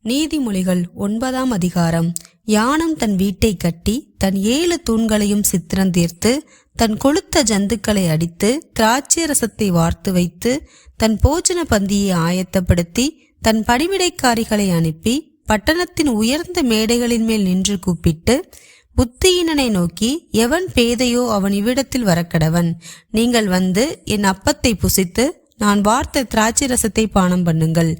நீதிமொழிகள் 9ஆம் அதிகாரம். யானம் தன் வீட்டை கட்டி தன் 7 தூண்களையும் சித்திரம் தீர்த்து தன் கொழுத்த ஜந்துக்களை அடித்து திராட்சை ரசத்தை வார்த்து வைத்து தன் போஜன பந்தியை ஆயத்தப்படுத்தி தன் பணிவிடைக்காரிகளை அனுப்பி பட்டணத்தின் உயர்ந்த மேடைகளின் மேல் நின்று கூப்பிட்டு புத்தியினனை நோக்கி, எவன் பேதையோ அவன் இவ்விடத்தில் வரக்கடவன். நீங்கள் வந்து என் அப்பத்தை புசித்து நான் வார்த்த திராட்சை ரசத்தை பானம் பண்ணுங்கள்.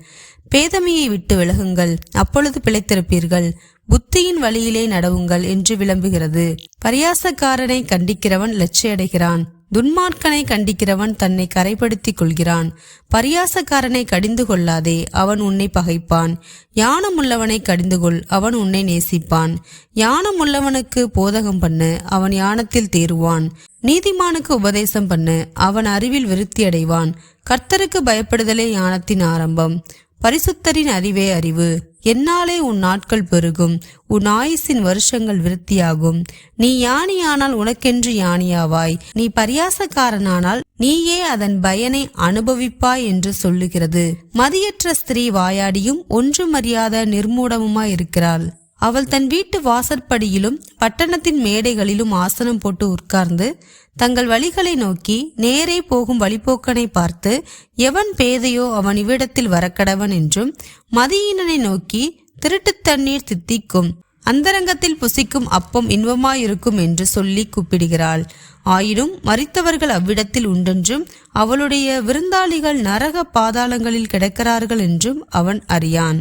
பேதமையை விட்டு விலகுங்கள், அப்பொழுது பிழைத்திருப்பீர்கள். புத்தியின் வழியிலே நடவுங்கள் என்று விளம்புகிறது. பரியாசக்காரனை கண்டிக்கிறவன் லட்சியடைகிறான், துன்மார்க்கனை கண்டிக்கிறவன் தன்னை கரைப்படுத்திக் கொள்கிறான். பரியாசக்காரனை கடிந்து கொள்ளாதே, அவன் உன்னை பகைப்பான். ஞானம் உள்ளவனை கடிந்து கொள், அவன் உன்னை நேசிப்பான். ஞானம் உள்ளவனுக்கு போதகம் பண்ணு, அவன் ஞானத்தில் தேறுவான். நீதிமானுக்கு உபதேசம் பண்ணு, அவன் அறிவில் விருத்தி அடைவான். கர்த்தருக்கு பயப்படுதலே ஞானத்தின் ஆரம்பம். பரிசுத்தரின் அறிவே அறிவு. என்னாலே உன் நாட்கள் பெருகும், உன் ஆயுசின் வருஷங்கள் விருத்தியாகும். நீ ஞானியானால் உனக்கென்று ஞானியாவாய், நீ பரியாசக்காரனானால் நீயே அதன் பயனை அனுபவிப்பாய் என்று சொல்லுகிறது. மதியற்ற ஸ்திரீ வாயாடியும் ஒன்றுமறியாத நிர்மூடமுமாய் இருக்கிறாள். அவள் தன் வீட்டு வாசற்படியிலும் பட்டணத்தின் மேடைகளிலும் ஆசனம் போட்டு உட்கார்ந்து தங்கள் வழிகளை நோக்கி நேரே போகும் வழிபோக்கனை பார்த்து, எவன் பேதையோ அவன் இவ்விடத்தில் வரக்கடவன் என்றும், மதியீனனை நோக்கி திருட்டு தண்ணீர் தித்திக்கும், அந்தரங்கத்தில் புசிக்கும் அப்பம் இன்பமாயிருக்கும் என்று சொல்லி கூப்பிடுகிறாள். ஆயினும் மரித்தவர்கள் அவ்விடத்தில் உண்டென்றும் அவளுடைய விருந்தாளிகள் நரக பாதாளங்களில் கிடக்கிறார்கள் என்றும் அவன் அறியான்.